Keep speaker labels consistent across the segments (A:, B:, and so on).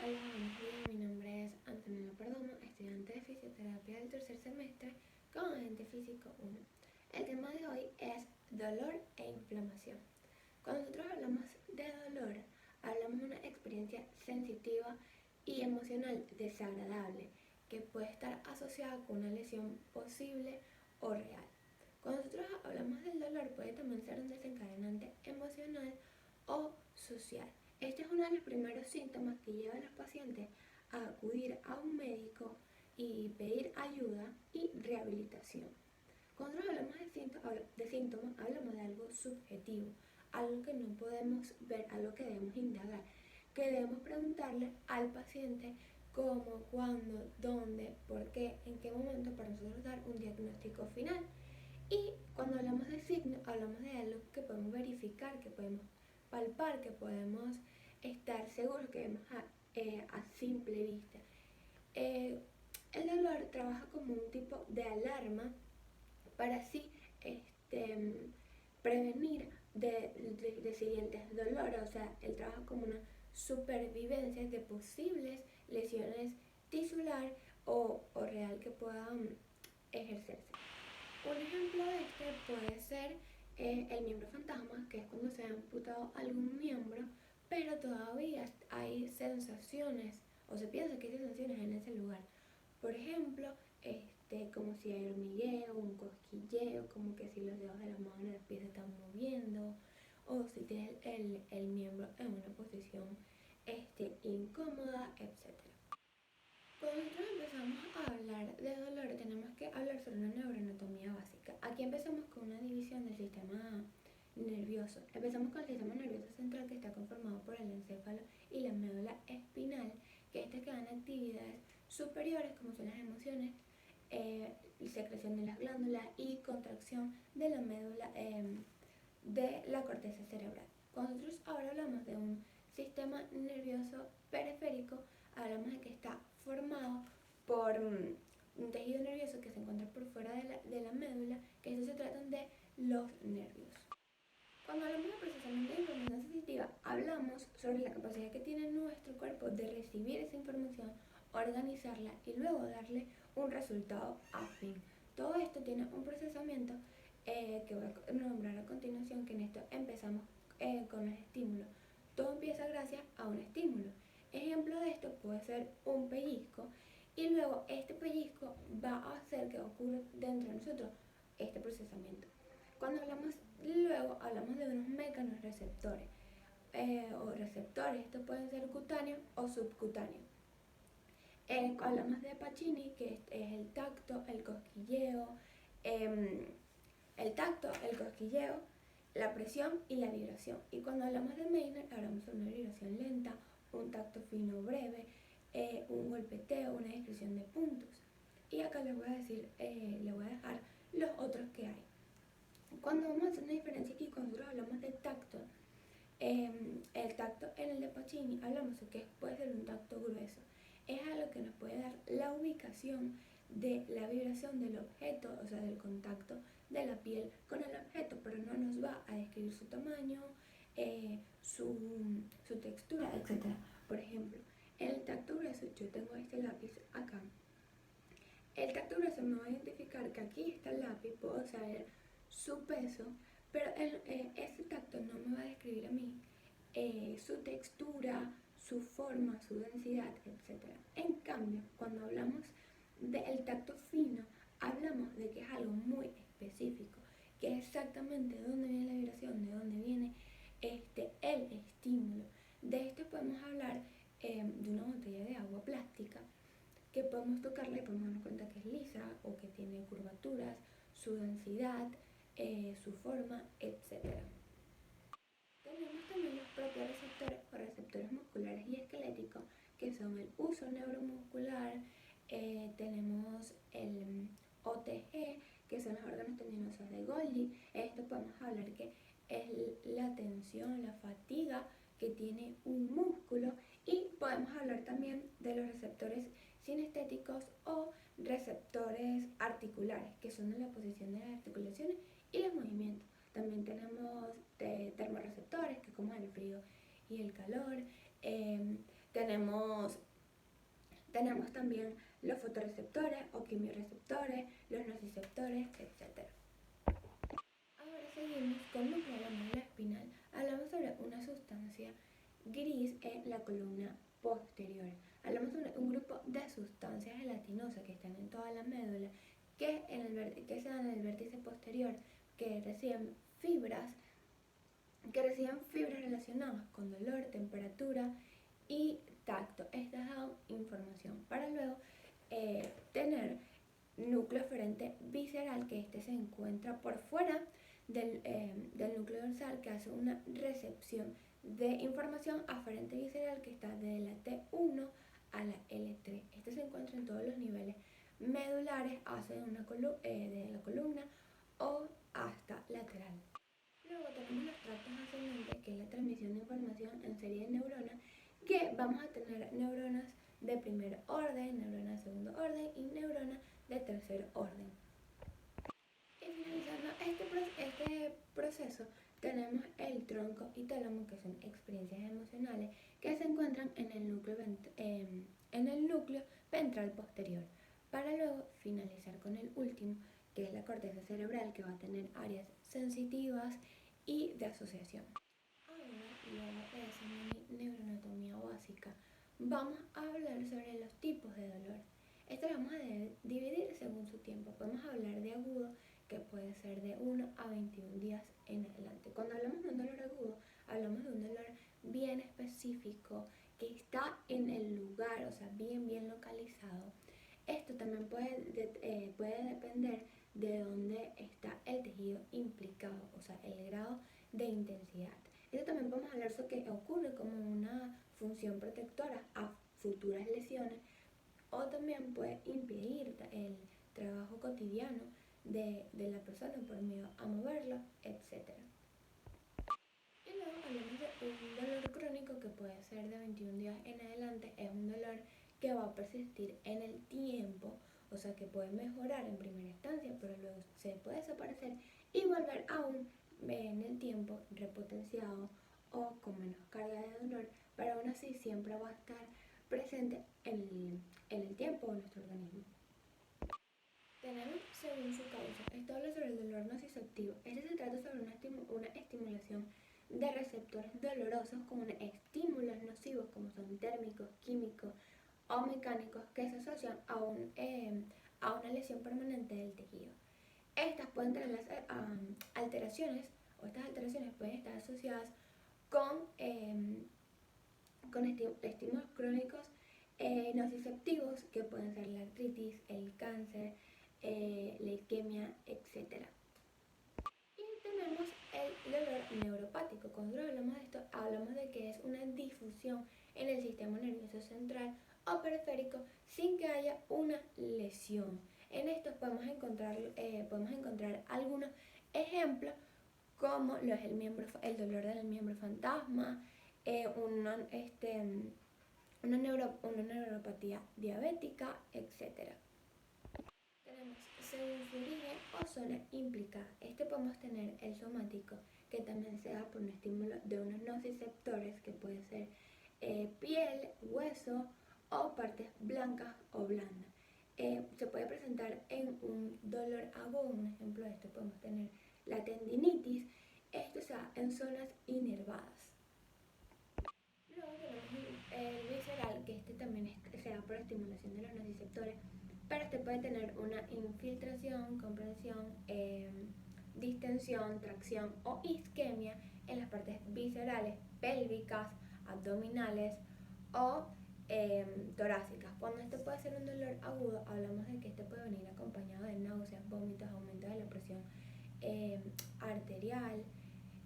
A: Hola, buenos días. Mi nombre es Antonella Perdomo, estudiante de fisioterapia del tercer semestre con agente físico 1. El tema de hoy es dolor e inflamación. Cuando nosotros hablamos de dolor, hablamos de una experiencia sensitiva y emocional desagradable que puede estar asociada con una lesión posible o real. Cuando nosotros hablamos del dolor, puede también ser un desencadenante emocional o social. Este es uno de los primeros síntomas que lleva a los pacientes a acudir a un médico y pedir ayuda y rehabilitación. Cuando hablamos de síntomas, hablamos de algo subjetivo, algo que no podemos ver, algo que debemos indagar, que debemos preguntarle al paciente cómo, cuándo, dónde, por qué, en qué momento para nosotros dar un diagnóstico final. Y cuando hablamos de signo, hablamos de algo que podemos verificar, que podemos palpar, que podemos estar seguros que vemos a simple vista. Eh, el dolor trabaja como un tipo de alarma para así prevenir de siguientes dolores. O sea, él trabaja como una supervivencia de posibles lesiones tisular o real que puedan ejercerse. Un ejemplo de este puede ser el miembro fantasma, que es cuando se ha amputado algún miembro, pero todavía hay sensaciones, o se piensa que hay sensaciones en ese lugar. Por ejemplo, como si hay hormigueo, un cosquilleo, como que si los dedos de las manos y los pies se están moviendo, o si tienes el miembro en una posición incómoda, etc. Cuando nosotros empezamos a hablar de dolor, tenemos que hablar sobre una neuroanatomía básica. Aquí empezamos con una división del sistema nervioso. Empezamos con el sistema nervioso central, que está conformado por el encéfalo y la médula espinal, que dan actividades superiores como son las emociones, secreción de las glándulas y contracción de la médula de la corteza cerebral. Cuando nosotros ahora hablamos de un sistema nervioso periférico, hablamos de que está formado por un tejido nervioso que se encuentra por fuera de la médula, que eso se tratan de los nervios. Cuando hablamos de procesamiento de información sensitiva, hablamos sobre la capacidad que tiene nuestro cuerpo de recibir esa información, organizarla y luego darle un resultado afín. Todo esto tiene un procesamiento que voy a nombrar a continuación, que en esto empezamos con los estímulos. Todo empieza gracias a un estímulo. Ejemplo de esto puede ser un pellizco, y luego este pellizco va a hacer que ocurra dentro de nosotros este procesamiento. Cuando hablamos de unos mecanos receptores o receptores, estos pueden ser cutáneos o subcutáneos. Hablamos de Pacini, que es el cosquilleo, la presión y la vibración. Y cuando hablamos de Meissner, hablamos de una vibración lenta, un tacto fino breve, un golpeteo, una descripción de puntos. Y acá les voy a dejar los otros que hay. Cuando vamos a hacer una diferencia aquí, cuando nosotros hablamos de tacto, el tacto en el de Pacini hablamos de que puede ser un tacto grueso. Es algo que nos puede dar la ubicación de la vibración del objeto, o sea, del contacto de la piel con el objeto, pero no nos va a describir su tamaño, su textura, etc. Por ejemplo, en el tacto grueso, yo tengo este lápiz acá. El tacto grueso me va a identificar que aquí está el lápiz, puedo saber su peso, pero ese tacto no me va a describir a mí su textura, su forma, su densidad, etc. En cambio, cuando hablamos del tacto fino, hablamos de que es algo muy específico, que es exactamente de dónde viene la vibración, de dónde viene el estímulo. De esto podemos hablar de una botella de agua plástica, que podemos tocarla y podemos darnos cuenta que es lisa o que tiene curvaturas, su densidad, su forma, etc. Tenemos también los propios receptores o receptores musculares y esqueléticos, que son el uso neuromuscular. Tenemos el OTG, que son los órganos tendinosos de Golgi. Esto podemos hablar que es la tensión, la fatiga que tiene un músculo. Y podemos hablar también de los receptores sinestéticos o receptores articulares, que son de la posición de las articulaciones y los movimientos. También tenemos termorreceptores, que como el frío y el calor. tenemos, tenemos también los fotorreceptores o quimiorreceptores, los nociceptores, etc. Ahora seguimos con núcleo de la médula espinal. Hablamos sobre una sustancia gris en la columna posterior. Hablamos sobre un grupo de sustancias gelatinosas que están en toda la médula, que se dan en el vértice posterior, que reciben fibras relacionadas con dolor, temperatura y tacto. Estas dan información para luego tener núcleo aferente visceral, que se encuentra por fuera del núcleo dorsal, que hace una recepción de información aferente visceral que está de la T1 a la L3. Se encuentra en todos los niveles medulares, hacia de la columna o hasta lateral. Luego tenemos los tractos ascendentes, que es la transmisión de información en serie de neuronas, que vamos a tener neuronas de primer orden, neuronas de segundo orden y neuronas de tercer orden. Y finalizando este proceso, tenemos el tronco y tálamo, que son experiencias emocionales que se encuentran en el núcleo ventral posterior, para luego finalizar con el último, que es la corteza cerebral, que va a tener áreas sensitivas y de asociación. Ahora, luego de esa neuroanatomía básica, vamos a hablar sobre los tipos de dolor. Esto lo vamos a dividir según su tiempo. Podemos hablar de agudo, que puede ser de 1 a 21 días en adelante. Cuando hablamos de un dolor agudo, hablamos de un dolor bien específico, que está en el lugar, o sea, bien localizado. Esto también puede depender de dónde está el tejido implicado, o sea, el grado de intensidad. Esto también podemos hablar sobre que ocurre como una función protectora a futuras lesiones, o también puede impedir el trabajo cotidiano de la persona por miedo a moverlo, etc. Y luego hablamos de un dolor crónico, que puede ser de 21 días en adelante. Es un dolor que va a persistir en el tiempo, o sea que puede mejorar en primera instancia, pero luego se puede desaparecer y volver aún en el tiempo repotenciado o con menos carga de dolor, pero aún así siempre va a estar presente en el tiempo de nuestro organismo. Tenemos según su causa. Esto habla sobre el dolor nociceptivo. Se trata sobre una estimulación de receptores dolorosos con estímulos nocivos, como son térmicos, químicos o mecánicos, que se asocian a una lesión permanente del tejido. Estas pueden tener alteraciones, o estas alteraciones pueden estar asociadas con estímulos crónicos nociceptivos, que pueden ser la artritis, el cáncer, leucemia, etc. Y tenemos el dolor neuropático. Cuando hablamos de esto, hablamos de que es una difusión en el sistema nervioso central o periférico sin que haya una lesión. En estos podemos encontrar algunos ejemplos, como lo es el dolor del miembro fantasma, una neuropatía diabética, etc. Tenemos según su origen o zona implicada. Podemos tener el somático, que también se da por un estímulo de unos nociceptores, que puede ser piel, hueso o partes blancas o blandas. Se puede presentar en un dolor agudo. Un ejemplo de esto podemos tener la tendinitis, esto se da en zonas inervadas. Luego tenemos el visceral, que también se da por estimulación de los nociceptores, pero puede tener una infiltración, comprensión, distensión, tracción o isquemia en las partes viscerales, pélvicas, abdominales o torácicas. Cuando puede ser un dolor agudo, hablamos de que puede venir acompañado de náuseas, vómitos, aumento de la presión arterial,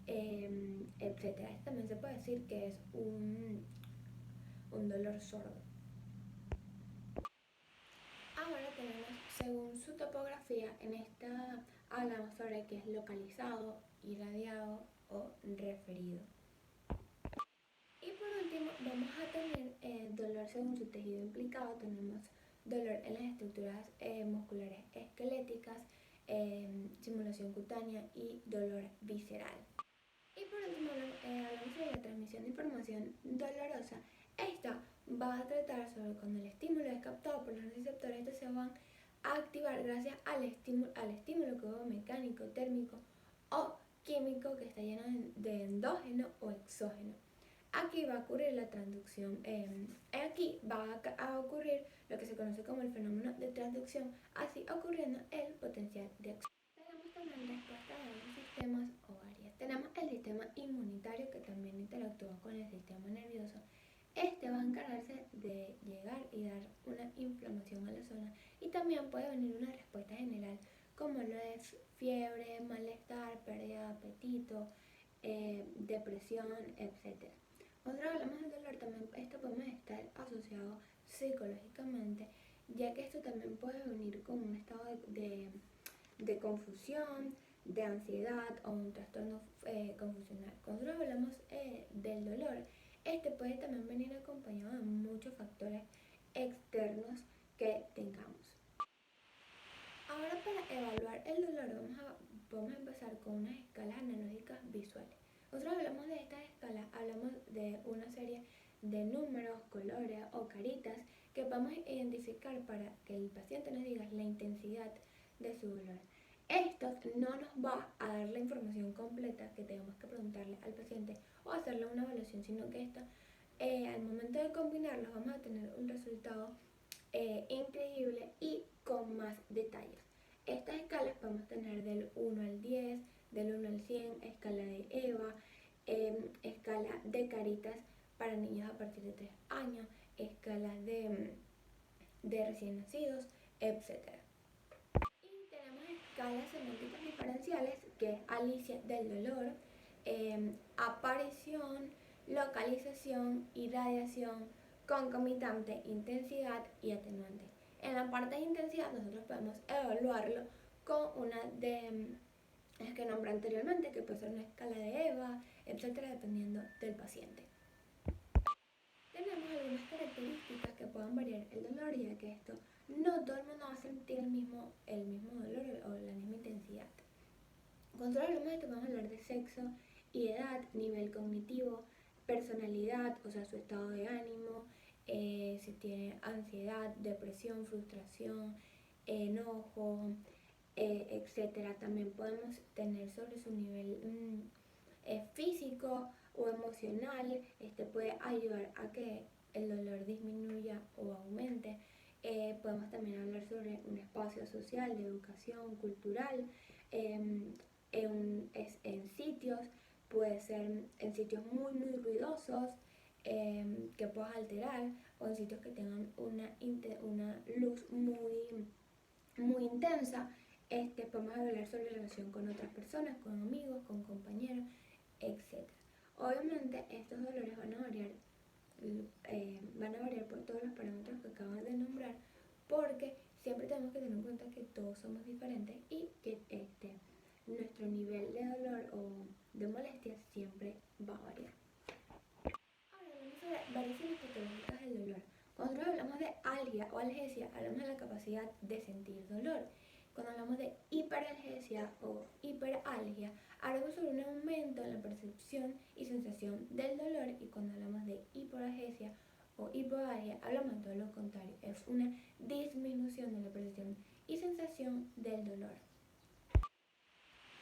A: etc. También se puede decir que es un dolor sordo. Ahora tenemos según su topografía. En esta hablamos sobre que es localizado, irradiado o referido. Y por último vamos a tener dolor según su tejido implicado. Tenemos dolor en las estructuras musculares esqueléticas, simulación cutánea y dolor visceral. Y por último hablamos sobre la transmisión de información dolorosa. Esta va a tratar sobre cuando el estímulo es captado por los receptores, estos se van a activar gracias al estímulo que hubo mecánico, térmico o químico que está lleno de endógeno o exógeno. Aquí va a ocurrir la transducción, aquí va a ocurrir lo que se conoce como el fenómeno de transducción, así ocurriendo el potencial de acción. Tenemos también respuesta de los sistemas o varias. Tenemos el sistema inmunitario que también interactúa con el sistema nervioso. Este va a encargarse de llegar y dar una inflamación a la zona y también puede venir una respuesta general como lo es fiebre, malestar, pérdida de apetito, depresión, etc. Cuando hablamos del dolor, también esto puede estar asociado psicológicamente, ya que esto también puede venir con un estado de confusión, de ansiedad o un trastorno confusional. Cuando hablamos del dolor, este puede también venir acompañado de muchos factores externos que tengamos. Ahora, para evaluar el dolor vamos a empezar con unas escalas analógicas visuales. Nosotros hablamos de estas escalas, hablamos de una serie de números, colores o caritas que vamos a identificar para que el paciente nos diga la intensidad de su dolor. Esto no nos va a dar la información completa que tenemos que preguntarle al paciente o hacerle una evaluación, sino que al momento de combinarlos vamos a tener un resultado increíble y con más detalles. Estas escalas podemos tener del 1 al 10, del 1 al 100, escala de EVA, escala de caritas para niños a partir de 3 años, escala de recién nacidos, etc. Y tenemos escalas semánticas diferenciales, que es Alicia del dolor, aparición, localización, irradiación, concomitante, intensidad y atenuante. En la parte de intensidad nosotros podemos evaluarlo con una de las que nombré anteriormente, que puede ser una escala de EVA, etcétera, dependiendo del paciente. Tenemos algunas características que pueden variar el dolor, ya que esto no todo el mundo va a sentir el mismo dolor o la misma intensidad. Cuando hablamos de esto, vamos a hablar de sexo y edad, nivel cognitivo, personalidad, o sea, su estado de ánimo, si tiene ansiedad, depresión, frustración, enojo, etc. También podemos tener sobre su nivel físico o emocional. Este puede ayudar a que el dolor disminuya o aumente. Podemos también hablar sobre un espacio social, de educación, cultural, en sitios, puede ser en sitios muy ruidosos, que puedas alterar, o en sitios que tengan una luz muy intensa. Podemos hablar sobre relación con otras personas, con amigos, con compañeros, etc. Obviamente estos dolores van a variar por todos los parámetros que acabo de nombrar, porque siempre tenemos que tener en cuenta que todos somos diferentes y que nuestro nivel de dolor o de molestia siempre va a variar. Ahora hablamos sobre variaciones patológicas del dolor. Cuando hablamos de algia o algesia, hablamos de la capacidad de sentir dolor. Cuando hablamos de hiperalgesia o hiperalgia, hablamos sobre un aumento en la percepción y sensación del dolor, y cuando hablamos de hipoalgesia o hipoalgia, hablamos de todo lo contrario, es una disminución de la percepción y sensación del dolor.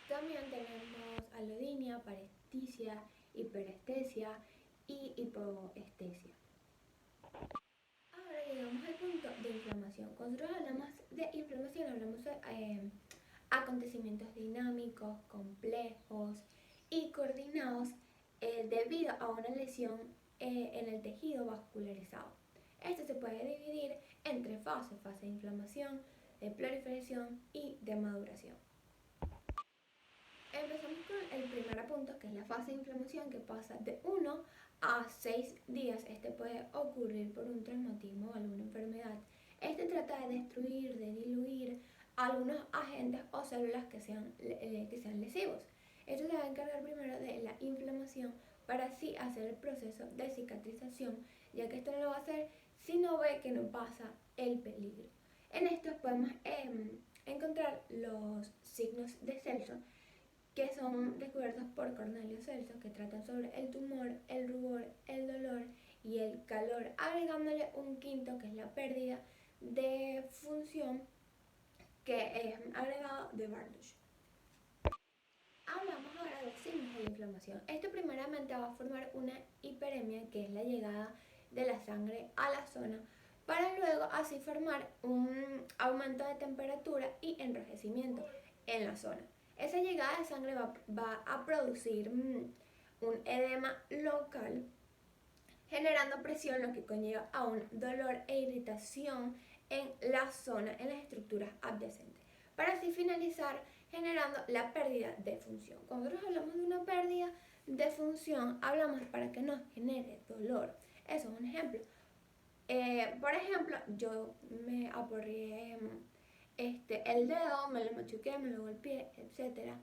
A: También tenemos alodinia, parestesia, hiperestesia y hipoestesia. Ahora llegamos al punto de inflamación. Cuando nosotros hablamos de inflamación, hablamos de acontecimientos dinámicos, complejos y coordinados debido a una lesión en el tejido vascularizado. Esto se puede dividir en tres fases: fase de inflamación, de proliferación y de maduración. Empezamos con el primer punto, que es la fase de inflamación, que pasa de 1 a 6 días. Este puede ocurrir por un traumatismo o alguna enfermedad. Este trata de destruir, de diluir algunos agentes o células que sean lesivos. Esto se va a encargar primero de la inflamación para así hacer el proceso de cicatrización, ya que esto no lo va a hacer si no ve que no pasa el peligro. En esto podemos encontrar los signos de Celso, que son descubiertos por Cornelio Celso, que tratan sobre el tumor, el rubor, el dolor y el calor, agregándole un quinto que es la pérdida de función, que es agregado de Bartosz. Hablamos ahora de signos de la inflamación. Esto primeramente va a formar una hiperemia, que es la llegada de la sangre a la zona, para luego así formar un aumento de temperatura y enrojecimiento en la zona. Esa llegada de sangre va a producir un edema local, generando presión, lo que conlleva a un dolor e irritación en la zona, en las estructuras adyacentes, para así finalizar generando la pérdida de función. Cuando nosotros hablamos de una pérdida de función, hablamos para que nos genere dolor. Eso es un ejemplo. Por ejemplo, yo me aporreé el dedo, me lo machuqué, me lo golpeé, etc.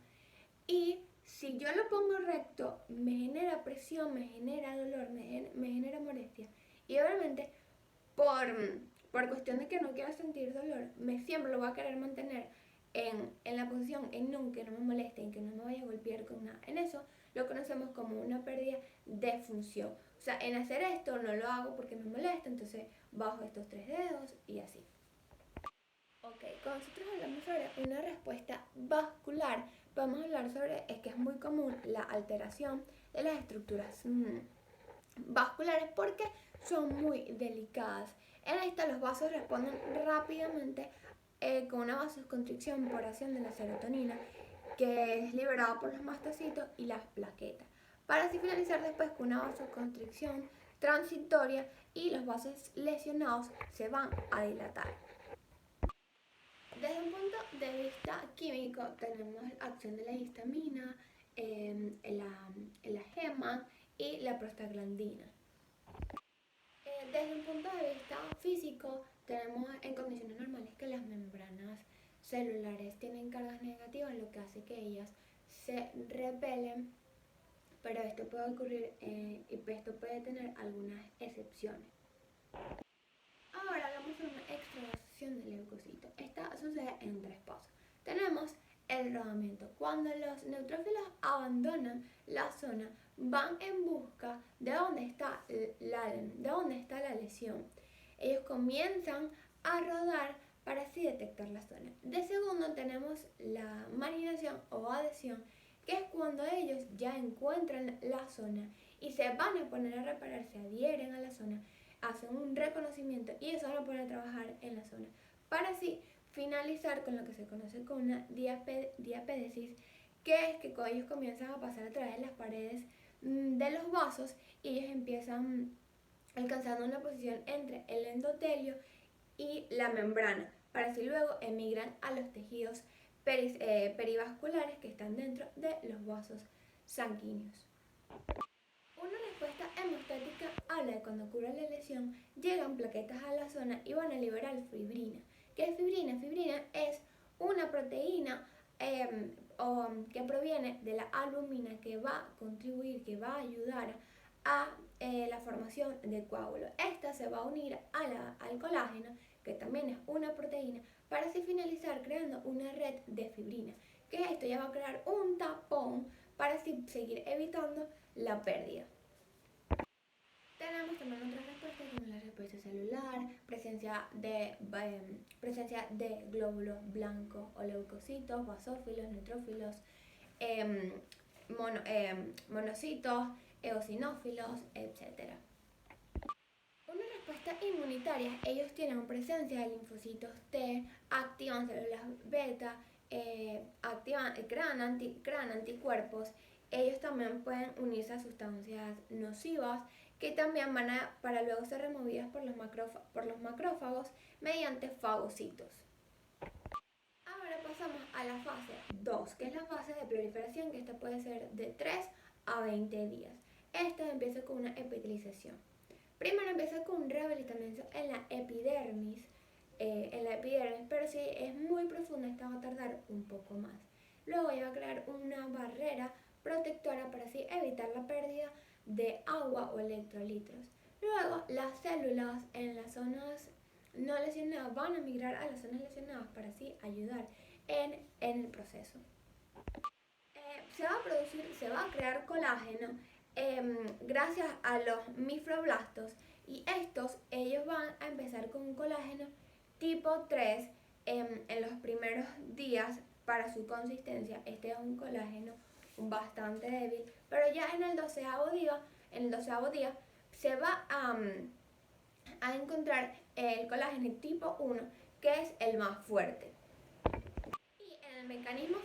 A: Y si yo lo pongo recto, me genera presión, me genera dolor, me genera molestia. Y obviamente, por cuestión de que no quiero sentir dolor, siempre lo voy a querer mantener en la posición en nun, que no me moleste, en que no me vaya a golpear con nada. En eso lo conocemos como una pérdida de función. O sea, en hacer esto no lo hago porque me molesta, entonces bajo estos 3 dedos y así. Ok, cuando nosotros hablamos sobre una respuesta vascular, podemos hablar sobre, es que es muy común la alteración de las estructuras vasculares porque son muy delicadas. En esta los vasos responden rápidamente con una vasoconstricción por acción de la serotonina, que es liberada por los mastocitos y las plaquetas, para así finalizar después con una vasoconstricción transitoria y los vasos lesionados se van a dilatar. Desde un punto de vista químico tenemos acción de la histamina, la gema y la prostaglandina. Desde un punto de vista físico tenemos en condiciones normales que las membranas celulares tienen cargas negativas, lo que hace que ellas se repelen, pero esto puede ocurrir y esto puede tener algunas excepciones. Ahora hagamos una extravasación del leucocito. Esta sucede en 3 pasos. Tenemos el rodamiento. Cuando los neutrófilos abandonan la zona, van en busca de dónde está la lesión. Ellos comienzan a rodar para así detectar la zona. De segundo tenemos la marginación o adhesión, que es cuando ellos ya encuentran la zona y se van a poner a reparar, se adhieren a la zona, hacen un reconocimiento y eso van a poner a trabajar en la zona, para así finalizar con lo que se conoce como una diapédesis, que es que ellos comienzan a pasar a través de las paredes de los vasos y ellos empiezan alcanzando una posición entre el endotelio y la membrana, para así luego emigran a los tejidos perivasculares que están dentro de los vasos sanguíneos. Una respuesta hemostática habla de cuando ocurre la lesión, llegan plaquetas a la zona y van a liberar fibrina. ¿Qué es fibrina? Fibrina es una proteína que proviene de la albumina, que va a contribuir, que va a ayudar a la formación de coágulos. Esta se va a unir al colágeno, que también es una proteína, para así finalizar creando una red de fibrina, que esto ya va a crear un tapón para así seguir evitando la pérdida. Tenemos también otras respuestas como la respuesta celular, presencia de glóbulos blancos o leucocitos, basófilos, neutrófilos, monocitos, eosinófilos, etc. Una respuesta inmunitaria, ellos tienen presencia de linfocitos T, activan células beta, crean anticuerpos. Ellos también pueden unirse a sustancias nocivas que también van para luego ser removidas por los macrófagos mediante fagocitos. Ahora pasamos a la fase 2, que es la fase de proliferación, que esta puede ser de 3 a 20 días. Esta empieza con una epitelización. Primero empieza con un rehabilitamiento en la epidermis, pero si es muy profunda, esta va a tardar un poco más. Luego ella va a crear una barrera protectora para así evitar la pérdida de agua o electrolitos. Luego las células en las zonas no lesionadas van a migrar a las zonas lesionadas para así ayudar en el proceso. Se va a crear colágeno gracias a los microblastos, y ellos van a empezar con un colágeno tipo 3 en los primeros días para su consistencia. Este es un colágeno bastante débil, pero ya en el 12º día se va a encontrar el colágeno tipo 1, que es el más fuerte. Y en el mecanismo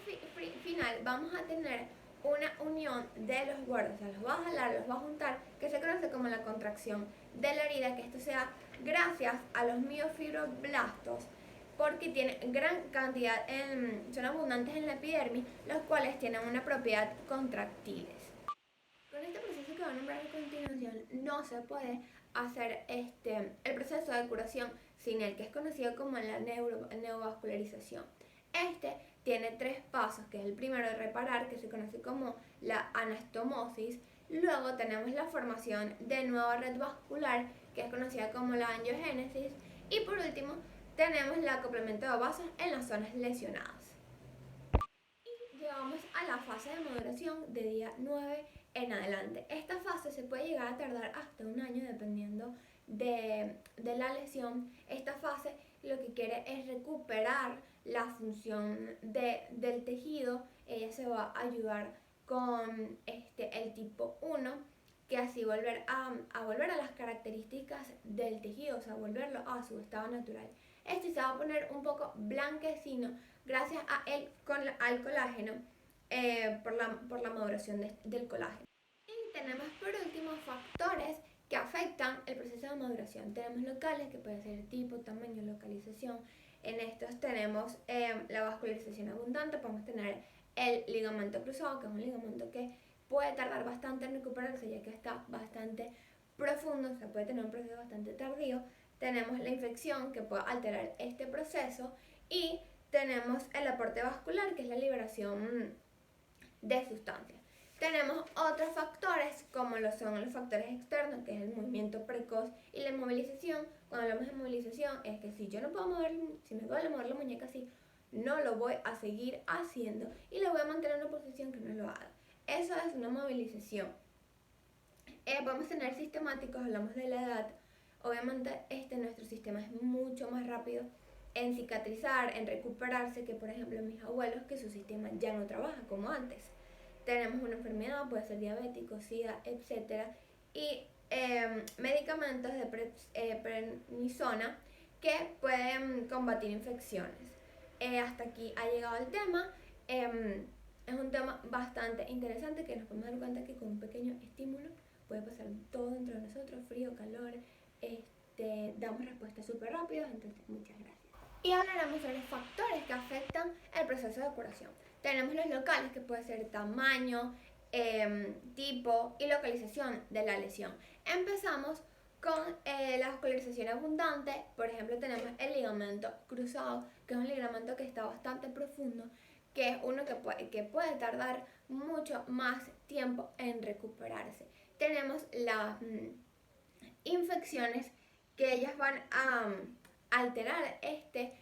A: final vamos a tener una unión de los bordes, o sea, los va a jalar, los va a juntar, que se conoce como la contracción de la herida, que esto sea gracias a los miofibroblastos, porque tienen gran cantidad, son abundantes en la epidermis, los cuales tienen una propiedad contractiles. Con este proceso que voy a nombrar a continuación, no se puede hacer el proceso de curación sin el que es conocido como la neovascularización. Este tiene 3 pasos, que es el primero de reparar, que se conoce como la anastomosis. Luego tenemos la formación de nueva red vascular, que es conocida como la angiogénesis. Y por último, tenemos el acoplamiento de vasos en las zonas lesionadas. Y llegamos a la fase de maduración de día 9 en adelante. Esta fase se puede llegar a tardar hasta un año dependiendo de la lesión. Esta fase lo que quiere es recuperar la función del tejido. Ella se va a ayudar con el tipo 1, que así volver a las características del tejido, o sea, volverlo a su estado natural. Este se va a poner un poco blanquecino gracias al colágeno, por la maduración del colágeno. Y tenemos por último factores que afectan el proceso de maduración. Tenemos locales, que pueden ser tipo, tamaño, localización. En estos tenemos la vascularización abundante. Podemos tener el ligamento cruzado, que es un ligamento que puede tardar bastante en recuperarse, ya que está bastante profundo, o sea, puede tener un proceso bastante tardío. Tenemos la infección, que puede alterar este proceso, y tenemos el aporte vascular, que es la liberación de sustancias. Tenemos otros factores, como lo son los factores externos, que es el movimiento precoz y la inmovilización. Cuando hablamos de movilización, es que si yo no puedo si me duele mover la muñeca así, no lo voy a seguir haciendo y lo voy a mantener en una posición que no lo haga. Eso es una movilización. Vamos a tener sistemáticos, hablamos de la edad. Obviamente nuestro sistema es mucho más rápido en cicatrizar, en recuperarse, que por ejemplo mis abuelos, que su sistema ya no trabaja como antes. Tenemos una enfermedad, puede ser diabético, sida, etc. Y medicamentos de prednisona que pueden combatir infecciones. Hasta aquí ha llegado el tema. Es un tema bastante interesante, que nos podemos dar cuenta que con un pequeño estímulo puede pasar todo dentro de nosotros, frío, calor, damos respuestas súper rápidas. Entonces, muchas gracias. Y hablaremos sobre factores que afectan el proceso de curación. Tenemos los locales, que puede ser tamaño, tipo y localización de la lesión. Empezamos con la vascularización abundante. Por ejemplo, tenemos el ligamento cruzado, que es un ligamento que está bastante profundo, que es uno que puede tardar mucho más tiempo en recuperarse. Tenemos las infecciones, que ellas van a alterar este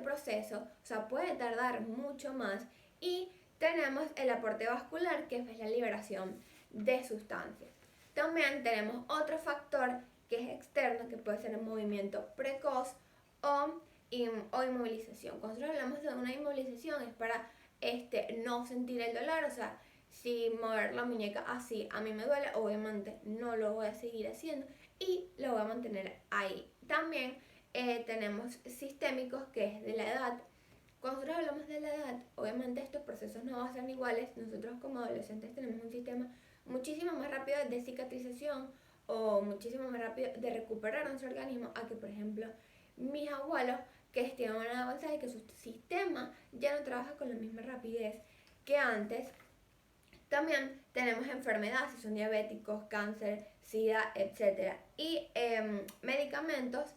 A: proceso, o sea, puede tardar mucho más. Y tenemos el aporte vascular, que es la liberación de sustancias. También tenemos otro factor que es externo, que puede ser el movimiento precoz o inmovilización. Cuando nosotros hablamos de una inmovilización es para no sentir el dolor, o sea, si mover la muñeca así a mí me duele, obviamente no lo voy a seguir haciendo y lo voy a mantener ahí. También tenemos sistémicos, que es de la edad. Cuando nosotros hablamos de la edad, obviamente estos procesos no van a ser iguales. Nosotros como adolescentes tenemos un sistema muchísimo más rápido de cicatrización o muchísimo más rápido de recuperar nuestro organismo, a que por ejemplo mis abuelos, que tienen una edad avanzada y que su sistema ya no trabaja con la misma rapidez que antes. También tenemos enfermedades, si son diabéticos, cáncer, sida, etc. Y medicamentos